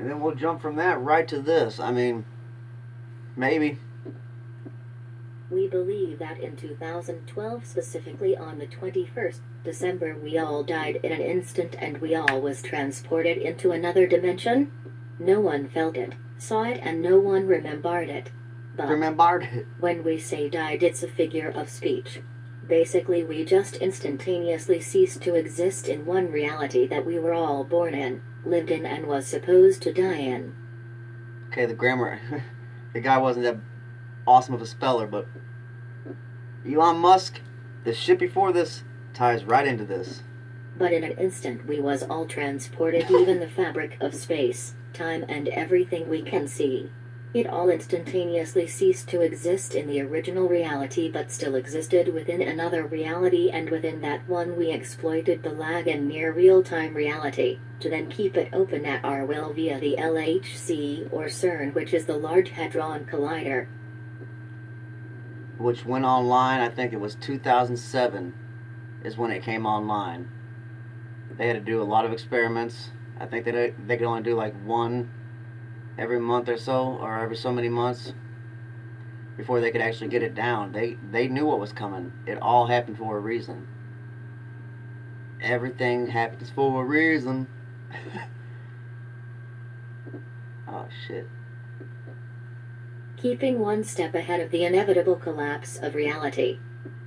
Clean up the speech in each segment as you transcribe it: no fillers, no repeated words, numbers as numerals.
And then we'll jump from that right to this. I mean, maybe. We believe that in 2012, specifically on the 21st December, we all died in an instant and we all was transported into another dimension. No one felt it, saw it, and no one remembered it. But Remembered it. when we say died, it's a figure of speech. Basically, we just instantaneously ceased to exist in one reality that we were all born in, lived in, and was supposed to die in. Okay, the grammar. The guy wasn't that awesome of a speller, but Elon Musk, the shit before this, ties right into this. But in an instant we was all transported, even the fabric of space, time, and everything we can see. It all instantaneously ceased to exist in the original reality but still existed within another reality, and within that one we exploited the lag in near real-time reality, to then keep it open at our will via the LHC or CERN, which is the Large Hadron Collider. Which went online, I think it was 2007 is when it came online. They had to do a lot of experiments. I think they could only do like one every month or so, or every so many months, before they could actually get it down. They knew what was coming. It all happened for a reason. Everything happens for a reason. Oh shit. Keeping one step ahead of the inevitable collapse of reality.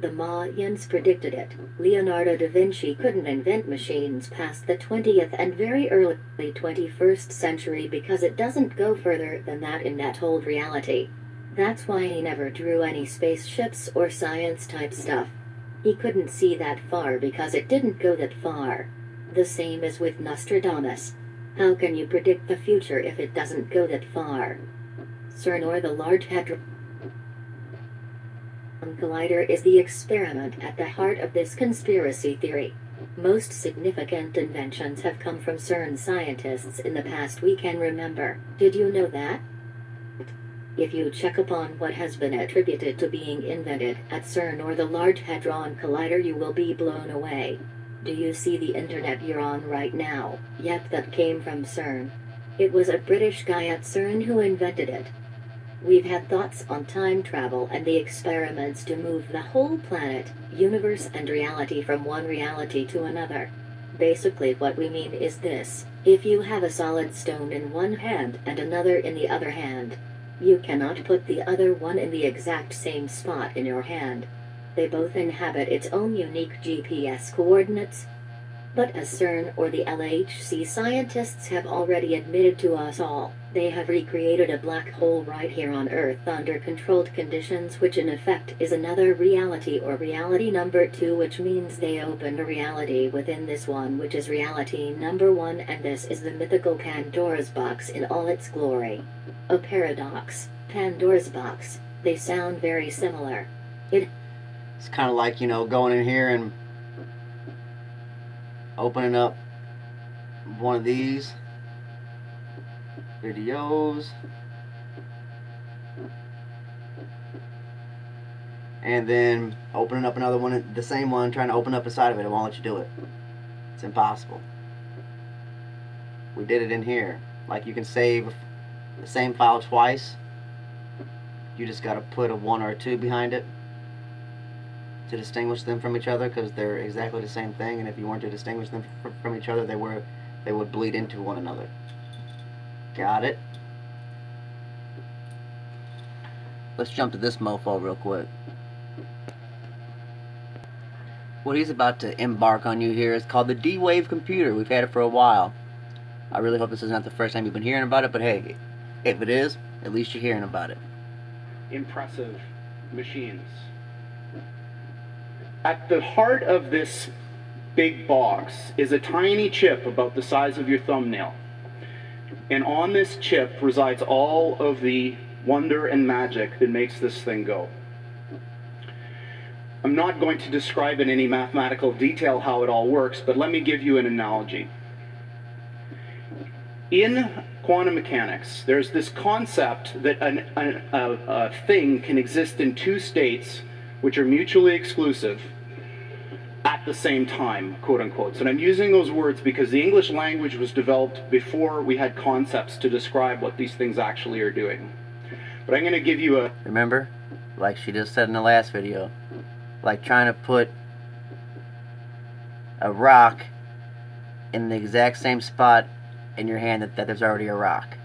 The Mayans predicted it. Leonardo da Vinci couldn't invent machines past the 20th and very early 21st century because it doesn't go further than that in that old reality. That's why he never drew any spaceships or science-type stuff. He couldn't see that far because it didn't go that far. The same is with Nostradamus. How can you predict the future if it doesn't go that far? CERN, or the Large Hadron Collider, is the experiment at the heart of this conspiracy theory. Most significant inventions have come from CERN scientists in the past we can remember. Did you know that? If you check upon what has been attributed to being invented at CERN or the Large Hadron Collider, you will be blown away. Do you see the internet you're on right now? Yep, that came from CERN. It was a British guy at CERN who invented it. We've had thoughts on time travel and the experiments to move the whole planet, universe, and reality from one reality to another. Basically what we mean is this: if you have a solid stone in one hand and another in the other hand, you cannot put the other one in the exact same spot in your hand. They both inhabit its own unique GPS coordinates. But as CERN or the LHC scientists have already admitted to us all, they have recreated a black hole right here on Earth under controlled conditions, which in effect is another reality, or reality number 2, which means they opened a reality within this one, which is reality number 1, and this is the mythical Pandora's box in all its glory. A paradox. Pandora's box. They sound very similar. It's kind of like, going in here and opening up one of these videos, and then opening up another one, the same one, trying to open up inside of it. It won't let you do it. It's impossible. We did it in here. Like, you can save the same file twice. You just got to put a 1 or a 2 behind it to distinguish them from each other, because they're exactly the same thing, and if you weren't to distinguish them from each other, they would bleed into one another. Got it? Let's jump to this mofo real quick. What he's about to embark on you here is called the D-Wave computer. We've had it for a while. I really hope this is not the first time you've been hearing about it, but hey, if it is, at least you're hearing about it. Impressive machines. At the heart of this big box is a tiny chip about the size of your thumbnail. And on this chip resides all of the wonder and magic that makes this thing go. I'm not going to describe in any mathematical detail how it all works, but let me give you an analogy. In quantum mechanics, there's this concept that a thing can exist in two states which are mutually exclusive at at the same time, quote unquote. And I'm using those words because the English language was developed before we had concepts to describe what these things actually are doing. But I'm going to give you a... Remember? Like she just said in the last video. Like trying to put a rock in the exact same spot in your hand that there's already a rock.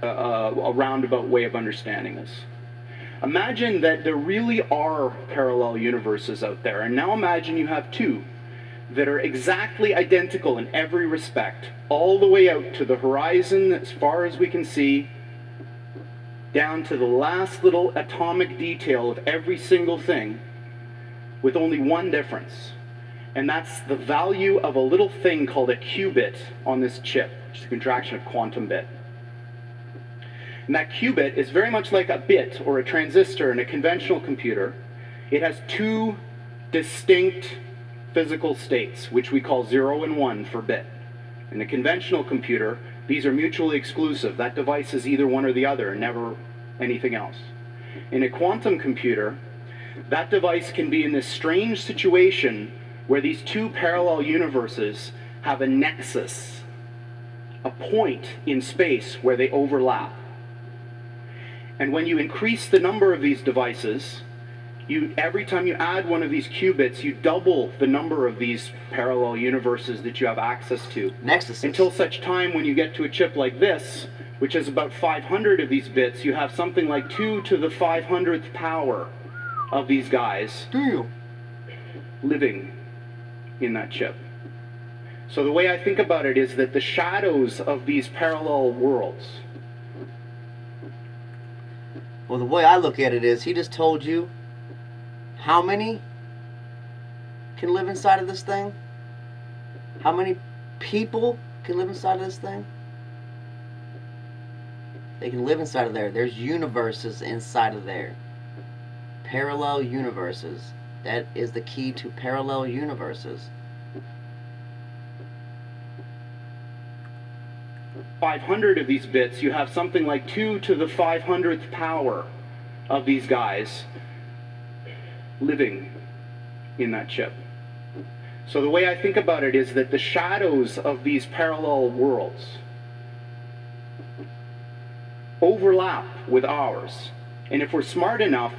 A roundabout way of understanding this. Imagine that there really are parallel universes out there, and now imagine you have two that are exactly identical in every respect, all the way out to the horizon as far as we can see, down to the last little atomic detail of every single thing, with only one difference. And that's the value of a little thing called a qubit on this chip, which is a contraction of quantum bit. And that qubit is very much like a bit or a transistor in a conventional computer. It has two distinct physical states, which we call 0 and 1 for bit. In a conventional computer, these are mutually exclusive. That device is either one or the other, never anything else. In a quantum computer, that device can be in this strange situation where these two parallel universes have a nexus, a point in space where they overlap. And when you increase the number of these devices, every time you add one of these qubits, you double the number of these parallel universes that you have access to. Nexuses. Until such time when you get to a chip like this, which has about 500 of these bits, you have something like 2 to the 500th power of these guys living in that chip. So the way I think about it is that the shadows of these parallel worlds... Well, the way I look at it is, he just told you how many can live inside of this thing? How many people can live inside of this thing? They can live inside of there. There's universes inside of there. Parallel universes. That is the key to parallel universes. 500 of these bits, you have something like 2 to the 500th power of these guys living in that chip. So the way I think about it is that the shadows of these parallel worlds overlap with ours. And if we're smart enough,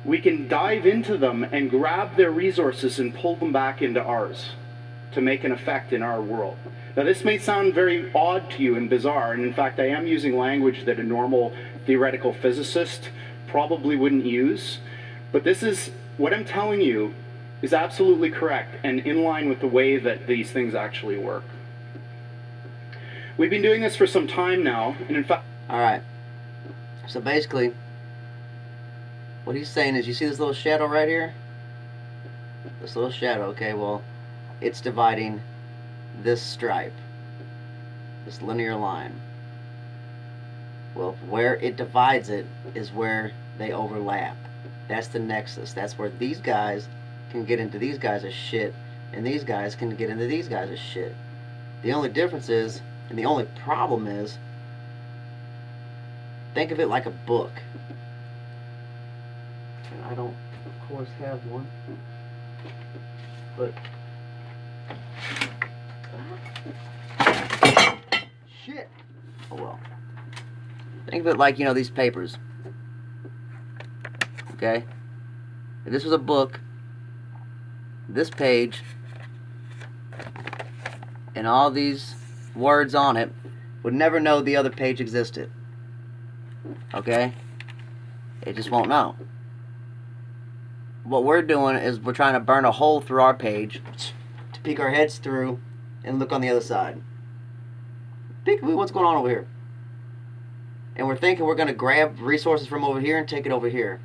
we can dive into them and grab their resources and pull them back into ours to make an effect in our world. Now this may sound very odd to you and bizarre, and in fact I am using language that a normal theoretical physicist probably wouldn't use, but this is, what I'm telling you is absolutely correct and in line with the way that these things actually work. We've been doing this for some time now, and in fact... Alright, so basically, what he's saying is, you see this little shadow right here? This little shadow, okay, well, it's dividing this stripe, this linear line. Well, where it divides it is where they overlap. That's the nexus. That's where these guys can get into these guys' shit, and these guys can get into these guys' shit. The only difference is, and the only problem is, think of it like a book. And I don't, of course, have one, but shit. Oh well. Think of it like, you know, these papers. Okay? If this was a book, this page and all these words on it would never know the other page existed. Okay? It just won't know. What we're doing is we're trying to burn a hole through our page to peek our heads through and look on the other side. Peekaboo, what's going on over here? And we're thinking we're going to grab resources from over here and take it over here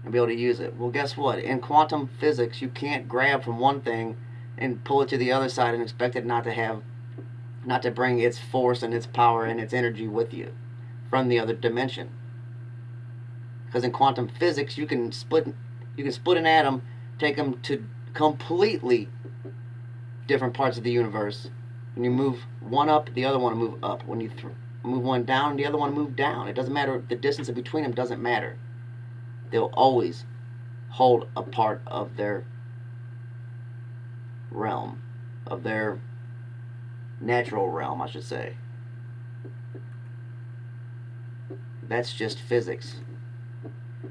and be able to use it. Well, guess what? In quantum physics, you can't grab from one thing and pull it to the other side and expect it not to bring its force and its power and its energy with you from the other dimension. Because in quantum physics, you can split an atom, take them to completely different parts of the universe. When you move one up, the other one will move up. When you move one down, the other one will move down. It doesn't matter. The distance in between them doesn't matter. They'll always hold a part of their realm, of their natural realm, I should say. That's just physics.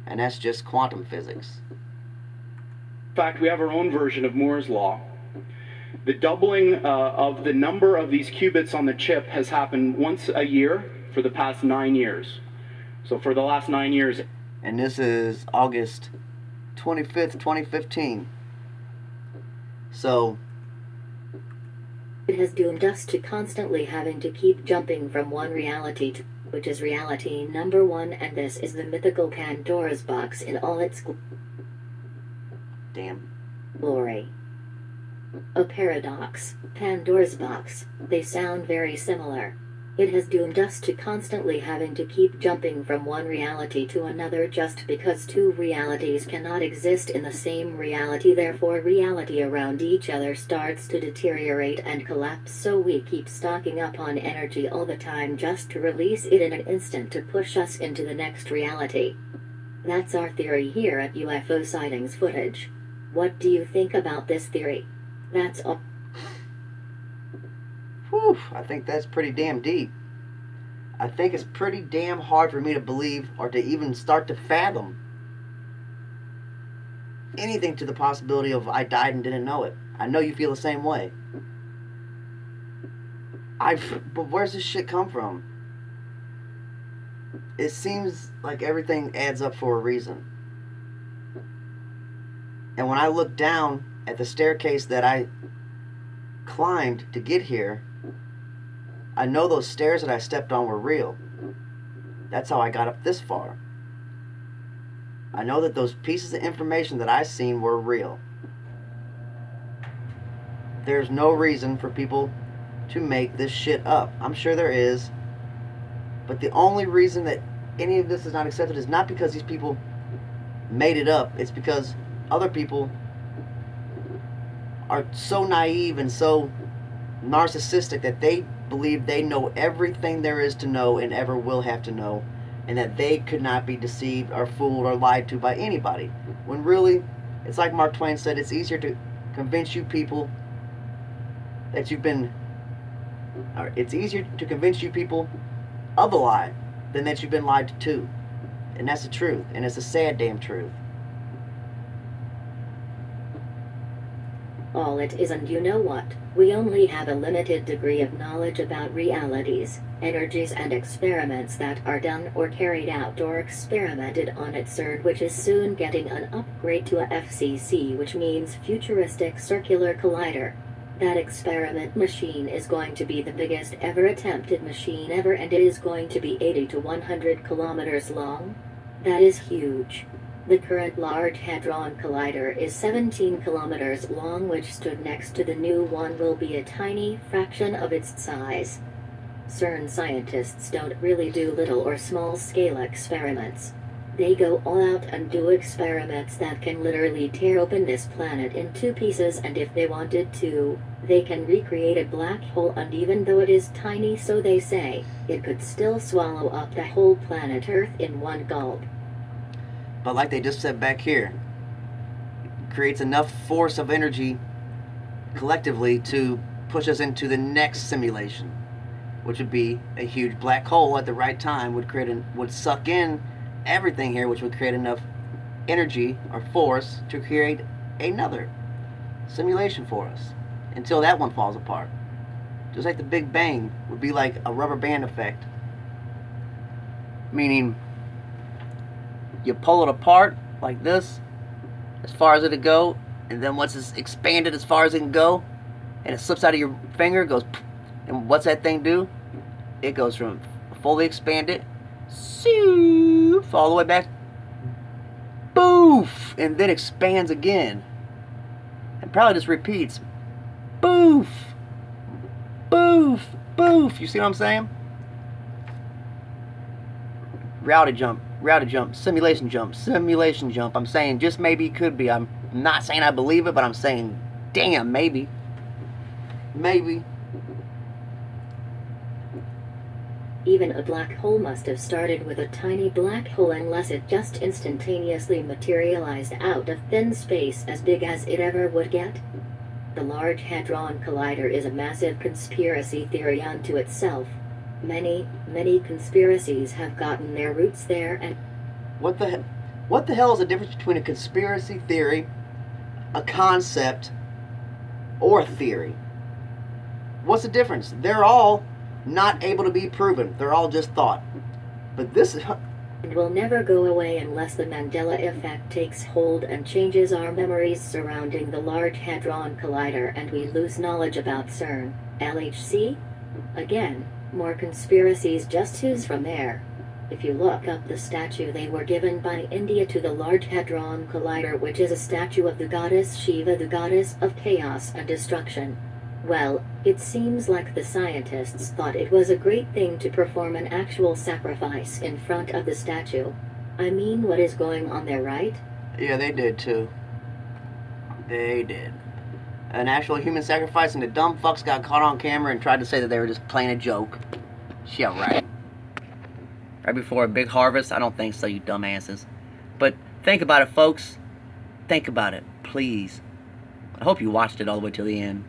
And that's just quantum physics. In fact, we have our own version of Moore's Law. The doubling of the number of these qubits on the chip has happened once a year for the past 9 years. So for the last 9 years. And this is August 25th, 2015. So it has doomed us to constantly having to keep jumping from one reality to which is reality number one, and this is the mythical Pandora's box in all its glory. A paradox, Pandora's box, they sound very similar. It has doomed us to constantly having to keep jumping from one reality to another just because two realities cannot exist in the same reality, therefore reality around each other starts to deteriorate and collapse, so we keep stocking up on energy all the time just to release it in an instant to push us into the next reality. That's our theory here at UFO Sightings Footage. What do you think about this theory? That's all. Whew, I think that's pretty damn deep. I think it's pretty damn hard for me to believe or to even start to fathom anything to the possibility of I died and didn't know it. I know you feel the same way. But where's this shit come from? It seems like everything adds up for a reason. And when I look down at the staircase that I climbed to get here, I know those stairs that I stepped on were real. That's how I got up this far. I know that those pieces of information that I seen were real. There's no reason for people to make this shit up. I'm sure there is. But the only reason that any of this is not accepted is not because these people made it up. It's because other people are so naive and so narcissistic that they believe they know everything there is to know and ever will have to know, and that they could not be deceived or fooled or lied to by anybody. When really, it's like Mark Twain said, it's easier to convince you people that you've been, or it's easier to convince you people of a lie than that you've been lied to. And that's the truth, and it's a sad damn truth. All it is, and you know what? We only have a limited degree of knowledge about realities, energies and experiments that are done or carried out or experimented on at CERN, which is soon getting an upgrade to a FCC, which means Futuristic Circular Collider. That experiment machine is going to be the biggest ever attempted machine ever, and it is going to be 80 to 100 kilometers long. That is huge. The current Large Hadron Collider is 17 kilometers long, which stood next to the new one will be a tiny fraction of its size. CERN scientists don't really do little or small-scale experiments. They go all out and do experiments that can literally tear open this planet in two pieces, and if they wanted to, they can recreate a black hole, and even though it is tiny, so they say, it could still swallow up the whole planet Earth in one gulp. But like they just said back here, it creates enough force of energy collectively to push us into the next simulation, which would be a huge black hole at the right time, would suck in everything here, which would create enough energy or force to create another simulation for us until that one falls apart. Just like the Big Bang would be like a rubber band effect, meaning you pull it apart like this as far as it'll go, and then once it's expanded as far as it can go and it slips out of your finger, it goes, and what's that thing do? It goes from fully expanded all the way back, boof, and then expands again, and probably just repeats, boof, boof, boof. You see what I'm saying? Reality jump, simulation jump. I'm saying just maybe, could be. I'm not saying I believe it, but I'm saying damn, maybe. Even a black hole must have started with a tiny black hole, unless it just instantaneously materialized out of thin space as big as it ever would get. The Large Hadron Collider is a massive conspiracy theory unto itself. Many, many conspiracies have gotten their roots there, and What the hell is the difference between a conspiracy theory, a concept, or a theory? What's the difference? They're all not able to be proven. They're all just thought. But this is... will never go away unless the Mandela effect takes hold and changes our memories surrounding the Large Hadron Collider and we lose knowledge about CERN, LHC? Again, more conspiracies just ooze from there. If you look up the statue they were given by India to the Large Hadron Collider, which is a statue of the goddess Shiva, the goddess of chaos and destruction. Well, it seems like the scientists thought it was a great thing to perform an actual sacrifice in front of the statue. I mean, what is going on there, right? Yeah, they did too. They did. An actual human sacrifice, and the dumb fucks got caught on camera and tried to say that they were just playing a joke. Yeah, right. Right before a big harvest? I don't think so, you dumbasses. But think about it, folks. Think about it, please. I hope you watched it all the way till the end.